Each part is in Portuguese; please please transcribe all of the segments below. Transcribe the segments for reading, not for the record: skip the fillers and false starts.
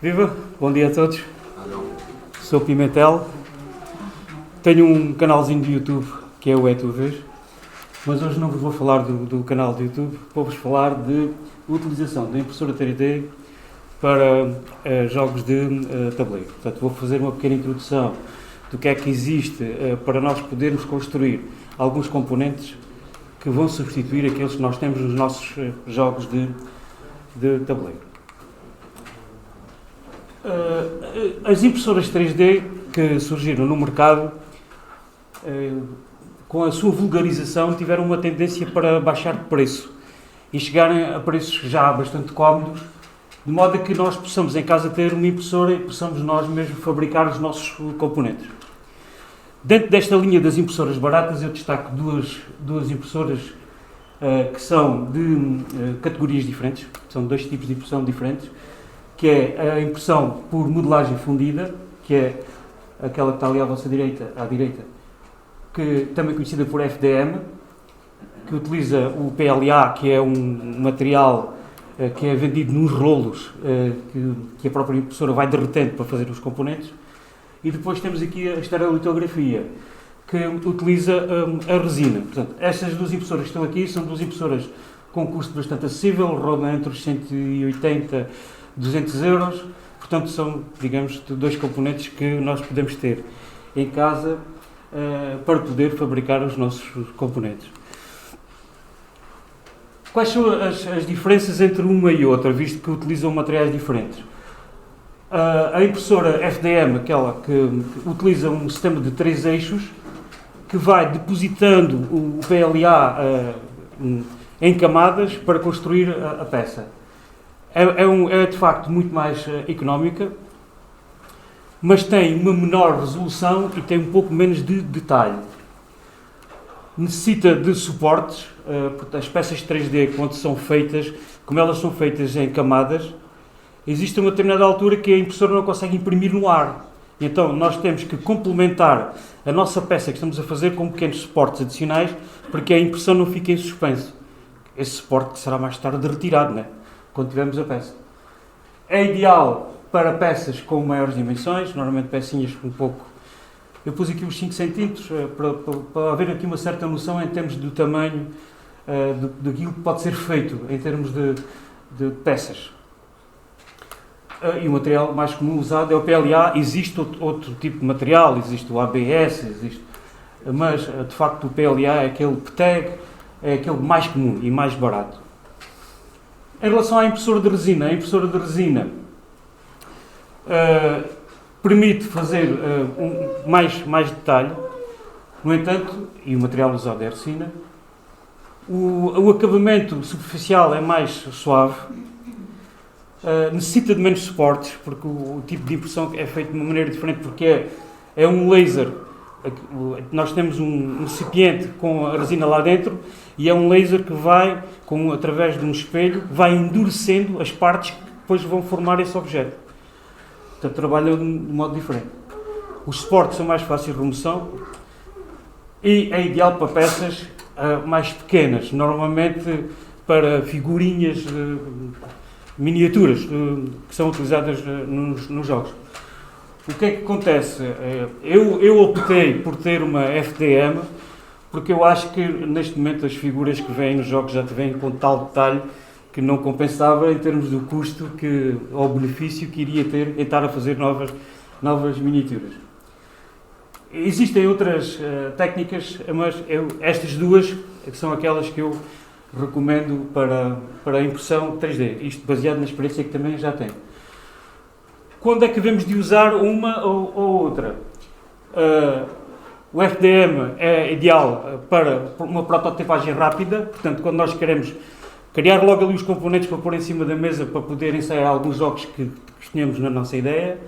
Viva, bom dia a todos. Sou Pimentel, tenho um canalzinho de YouTube que é o É Tu Vês, mas hoje não vos vou falar do canal de YouTube, vou-vos falar de utilização da impressora 3D para jogos de tabuleiro. Portanto, vou fazer uma pequena introdução do que é que existe para nós podermos construir alguns componentes que vão substituir aqueles que nós temos nos nossos jogos de tabuleiro. As impressoras 3D que surgiram no mercado, com a sua vulgarização, tiveram uma tendência para baixar de preço e chegarem a preços já bastante cómodos, de modo a que nós possamos em casa ter uma impressora e possamos nós mesmos fabricar os nossos componentes. Dentro desta linha das impressoras baratas, eu destaco duas impressoras que são de categorias diferentes, são dois tipos de impressão diferentes, que é a impressão por modelagem fundida, que é aquela que está ali à vossa direita, que também conhecida por FDM, que utiliza o PLA, que é um material que é vendido nos rolos, que a própria impressora vai derretendo para fazer os componentes. E depois temos aqui a estereolitografia, que utiliza a resina. Portanto, estas duas impressoras que estão aqui são duas impressoras com custo bastante acessível, rodam entre os 180 e 200 euros. Portanto, são, digamos, dois componentes que nós podemos ter em casa para poder fabricar os nossos componentes. Quais são as diferenças entre uma e outra, visto que utilizam materiais diferentes? A impressora FDM, aquela que utiliza um sistema de 3 eixos, que vai depositando o PLA em camadas para construir a peça. É de facto muito mais económica, mas tem uma menor resolução e tem um pouco menos de detalhe. Necessita de suportes, porque as peças 3D, quando são feitas, como elas são feitas em camadas, existe uma determinada altura que a impressora não consegue imprimir no ar. Então nós temos que complementar a nossa peça que estamos a fazer com pequenos suportes adicionais para que a impressão não fique em suspenso. Esse suporte será mais tarde retirado, né? Quando tivermos a peça. É ideal para peças com maiores dimensões, normalmente pecinhas um pouco... Eu pus aqui uns 5 cm para haver aqui uma certa noção em termos do tamanho daquilo que pode ser feito em termos de peças. E o material mais comum usado é o PLA. Existe outro tipo de material, existe o ABS, mas de facto o PLA é aquele PTEG, é aquele mais comum e mais barato. Em relação à impressora de resina, a impressora de resina permite fazer mais detalhe, no entanto, e o material usado é a resina, o acabamento superficial é mais suave, necessita de menos suportes, porque o tipo de impressão é feito de uma maneira diferente, porque é um laser. Nós temos um recipiente com a resina lá dentro e é um laser que vai, através de um espelho, vai endurecendo as partes que depois vão formar esse objeto. Portanto, trabalha de modo diferente. Os suportes são mais fáceis de remoção e é ideal para peças mais pequenas, normalmente para figurinhas miniaturas que são utilizadas nos jogos. O que é que acontece? Eu optei por ter uma FDM porque eu acho que neste momento as figuras que vêm nos jogos já vêm com tal detalhe que não compensava em termos do custo ou benefício que iria ter em estar a fazer novas miniaturas. Existem outras técnicas, mas estas duas são aquelas que eu recomendo para a impressão 3D, isto baseado na experiência que também já tenho. Quando é que devemos de usar uma ou outra? O FDM é ideal para uma prototipagem rápida, portanto, quando nós queremos criar logo ali os componentes para pôr em cima da mesa para poder ensaiar alguns jogos que tenhamos na nossa ideia.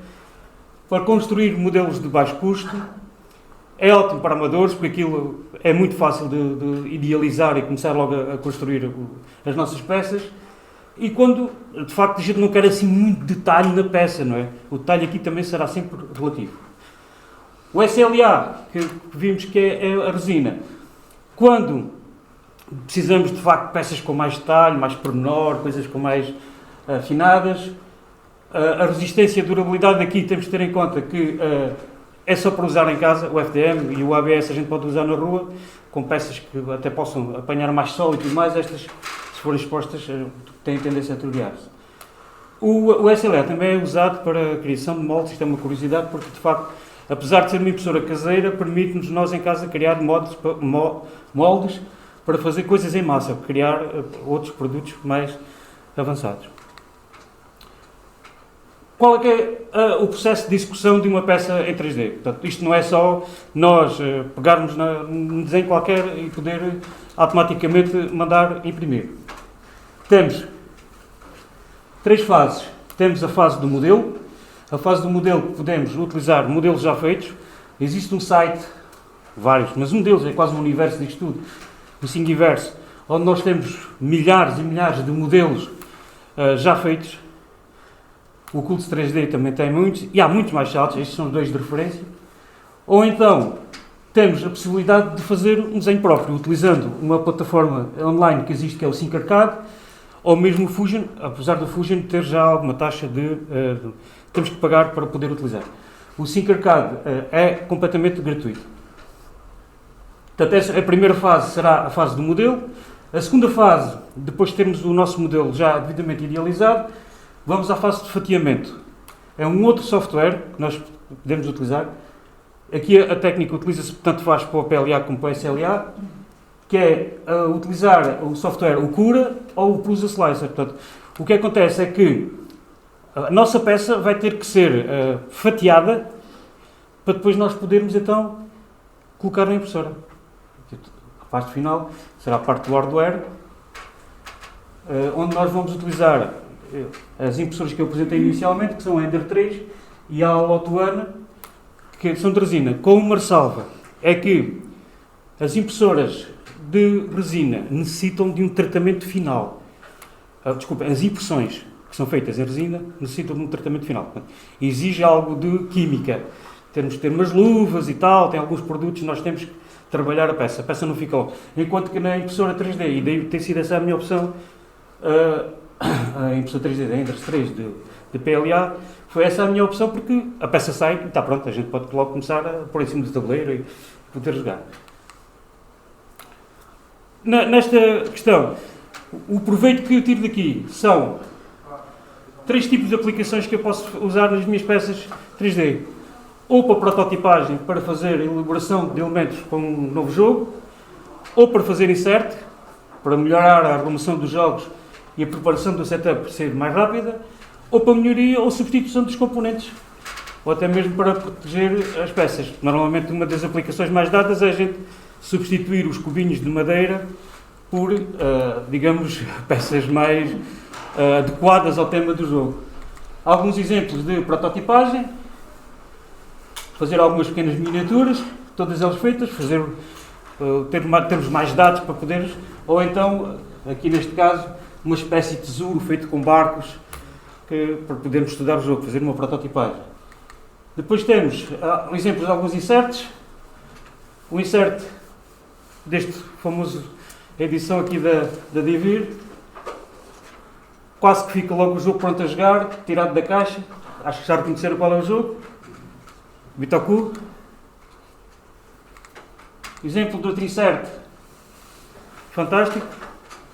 Para construir modelos de baixo custo, é ótimo para amadores, porque aquilo é muito fácil de idealizar e começar logo a construir as nossas peças. E quando, de facto, a gente não quer assim muito detalhe na peça, não é? O detalhe aqui também será sempre relativo. O SLA, que vimos que é a resina, quando precisamos, de facto, de peças com mais detalhe, mais pormenor, coisas com mais afinadas, A resistência e a durabilidade aqui temos de ter em conta que é só para usar em casa, o FDM e o ABS a gente pode usar na rua, com peças que até possam apanhar mais sol e tudo mais, estas, se forem expostas, têm tendência a turbiar-se. O SLA também é usado para a criação de moldes, isto é uma curiosidade, porque de facto, apesar de ser uma impressora caseira, permite-nos nós em casa criar moldes para fazer coisas em massa, criar outros produtos mais avançados. Qual é que é o processo de execução de uma peça em 3D? Portanto, isto não é só nós pegarmos num desenho qualquer e poder automaticamente mandar imprimir. Temos 3 fases. Temos a fase do modelo. A fase do modelo podemos utilizar modelos já feitos. Existe um site, vários, mas um deles é quase um universo disto tudo, o Thingiverse, onde nós temos milhares e milhares de modelos já feitos. O Cults 3D também tem muitos, e há muitos mais sites, estes são os 2 de referência. Ou então, temos a possibilidade de fazer um desenho próprio, utilizando uma plataforma online que existe, que é o Tinkercad, ou mesmo o Fusion, apesar do Fusion ter já alguma taxa temos que pagar para poder utilizar. O Tinkercad é completamente gratuito. Portanto, a primeira fase será a fase do modelo. A segunda fase, depois de termos o nosso modelo já devidamente idealizado, vamos à fase de fatiamento. É um outro software que nós podemos utilizar. Aqui a técnica utiliza-se tanto faz para o PLA como para o SLA, que é utilizar o software o Cura ou o Prusa Slicer. Portanto, o que acontece é que a nossa peça vai ter que ser fatiada para depois nós podermos então colocar na impressora. A parte final será a parte do hardware, onde nós vamos utilizar as impressoras que eu apresentei inicialmente, que são a Ender 3 e a Lotuana, que são de resina. Com uma ressalva, é que as impressoras de resina necessitam de um tratamento final. As impressões que são feitas em resina necessitam de um tratamento final. Portanto, exige algo de química. Temos de ter umas luvas e tal, tem alguns produtos que nós temos que trabalhar a peça não ficou. Enquanto que na impressora 3D, e daí tem sido essa a minha opção, a impressora 3D da Enders 3 de PLA, foi essa a minha opção porque a peça sai e está pronta, a gente pode logo começar a pôr em cima do tabuleiro e poder jogar. Nesta questão, o proveito que eu tiro daqui são 3 tipos de aplicações que eu posso usar nas minhas peças 3D. Ou para prototipagem, para fazer elaboração de elementos para um novo jogo, ou para fazer insert, para melhorar a arrumação dos jogos e a preparação do setup ser mais rápida, ou para melhoria ou substituição dos componentes, ou até mesmo para proteger as peças. Normalmente uma das aplicações mais dadas é a gente substituir os cubinhos de madeira por, digamos, peças mais adequadas ao tema do jogo. Alguns exemplos de prototipagem: fazer algumas pequenas miniaturas, todas elas feitas, termos mais dados para poderes, ou então, aqui neste caso, uma espécie de tesouro feito com barcos, para podermos estudar o jogo, fazer uma prototipagem. Depois temos exemplos de alguns inserts. O insert deste famoso edição aqui da Divir, quase que fica logo o jogo pronto a jogar, tirado da caixa. Acho que já reconheceram qual é o jogo. Bitoku. Exemplo de outro insert fantástico.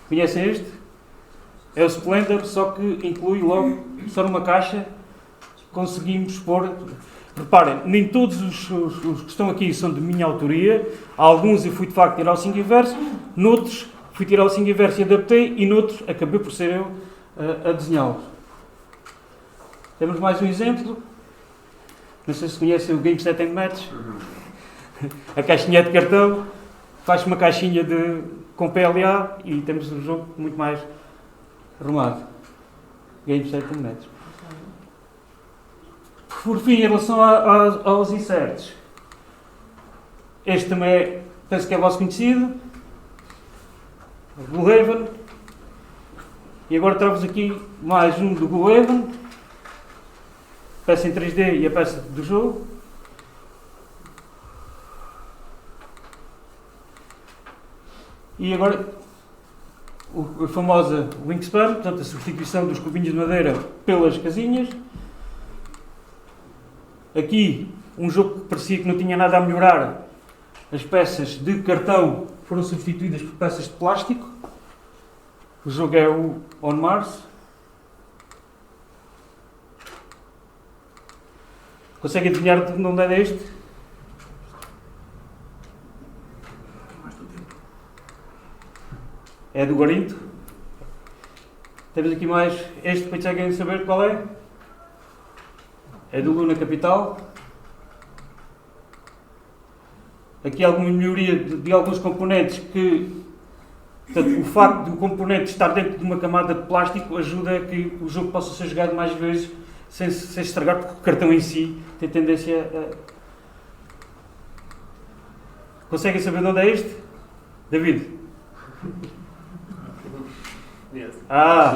Conhecem este? É o Splendor, só que inclui logo, só numa caixa, conseguimos pôr. Reparem, nem todos os que estão aqui são de minha autoria. Alguns eu fui de facto tirar o Thingiverse, noutros fui tirar o Thingiverse e adaptei, e noutros acabei por ser eu a desenhá-los. Temos mais um exemplo. Não sei se conhecem o Game Set and Match. A caixinha de cartão. Faz uma caixinha com PLA e temos um jogo muito mais arrumado. Game Set and Match. Por fim, em relação aos inserts, este também penso que é vosso conhecido. Gloomhaven. E agora trago-vos aqui mais um do Gloomhaven. Peça em 3D e a peça do jogo. E agora a famosa wingspan, portanto a substituição dos cubinhos de madeira pelas casinhas. Aqui, um jogo que parecia que não tinha nada a melhorar, as peças de cartão foram substituídas por peças de plástico. O jogo é o On Mars. Consegue adivinhar de onde é este? É do Garinto. Temos aqui mais. Este, conseguem saber qual é? É do Luna Capital. Aqui alguma melhoria de alguns componentes que... Portanto, o facto do componente estar dentro de uma camada de plástico ajuda a que o jogo possa ser jogado mais vezes sem estragar, porque o cartão em si tem tendência a... Conseguem saber de onde é este? David? Ah,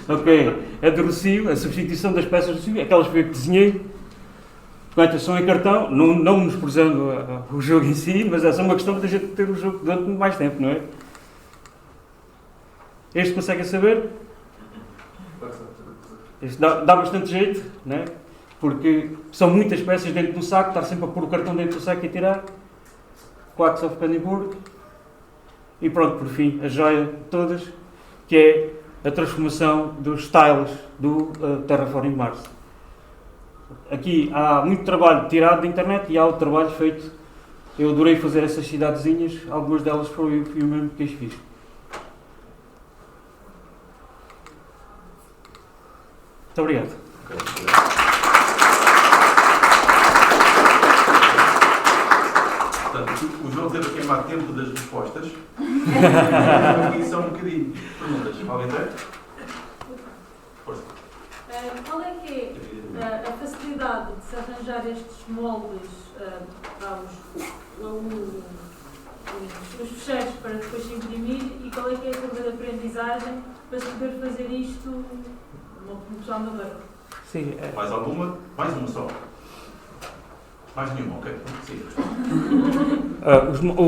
ok. É do Rocio, a substituição das peças do Rocio, aquelas que eu desenhei. Quantas são em cartão, não menosprezando o jogo em si, mas é só uma questão de a gente ter o jogo durante mais tempo, não é? Este conseguem saber? Este dá bastante jeito, não é? Porque são muitas peças dentro do saco, estar sempre a pôr o cartão dentro do saco e tirar. Quacks of Pennyburg. E pronto, por fim, a joia de todas, que é a transformação dos tiles do Terraforming Mars. Aqui há muito trabalho tirado da internet e há o trabalho feito. Eu adorei fazer essas cidadezinhas, algumas delas fui eu mesmo que as fiz. Muito obrigado. Portanto, o João teve a queimar tempo das respostas. Aqui são um bocadinho perguntas. Alguém tem? Força. Qual é que é a facilidade de se arranjar estes moldes para os fecheiros para depois se imprimir e qual é que é a curva de aprendizagem para se poder fazer isto uma pessoa amadora? Sim, Mais alguma? Mais uma só. Mais nenhuma, ok. Sim.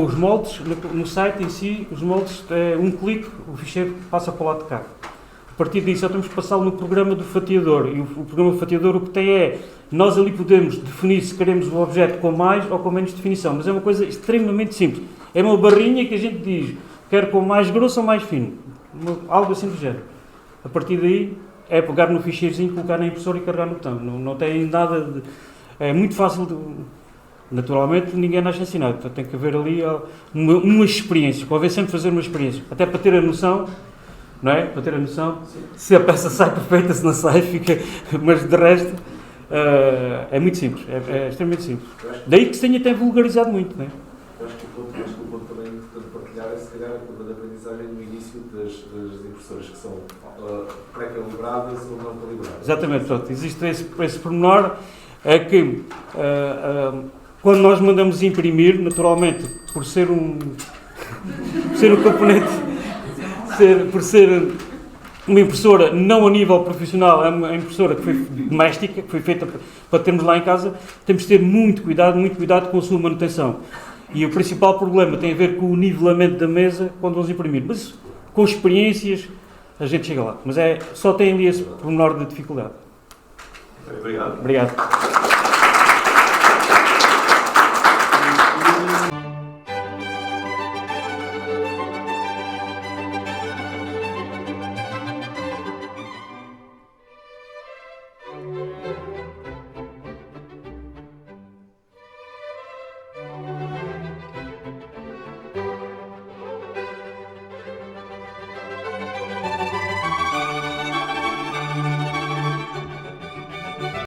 Os moldes, no site em si, os moldes, é um clique, o ficheiro passa para o lado de cá. A partir disso, só temos que passá-lo no programa do fatiador. E o programa do fatiador o que tem é, nós ali podemos definir se queremos o objeto com mais ou com menos definição, mas é uma coisa extremamente simples. É uma barrinha que a gente diz, quer com mais grosso ou mais fino. Algo assim do género. A partir daí, é pegar no ficheirozinho, colocar na impressora e carregar no botão. Não tem nada de... É muito fácil, naturalmente ninguém nasce ensinado, portanto tem que haver ali uma experiência, convém sempre fazer uma experiência, até para ter a noção, não é? Para ter a noção, se a peça sai perfeita, se não sai, fica, mas de resto é muito simples, é extremamente simples. Daí que se tenha até vulgarizado muito, não é? Eu acho que o ponto também importante partilhar é se calhar a curva de aprendizagem no início das impressoras que são pré-calibradas ou não calibradas. Exatamente, pronto, existe esse pormenor. É que quando nós mandamos imprimir, naturalmente, por ser um componente, por ser uma impressora não a nível profissional, é uma impressora que foi doméstica, que foi feita para termos lá em casa, temos de ter muito cuidado com a sua manutenção. E o principal problema tem a ver com o nivelamento da mesa quando vamos imprimir. Mas com experiências a gente chega lá. Mas só tem ali esse pormenor de dificuldade. Obrigado. Obrigado.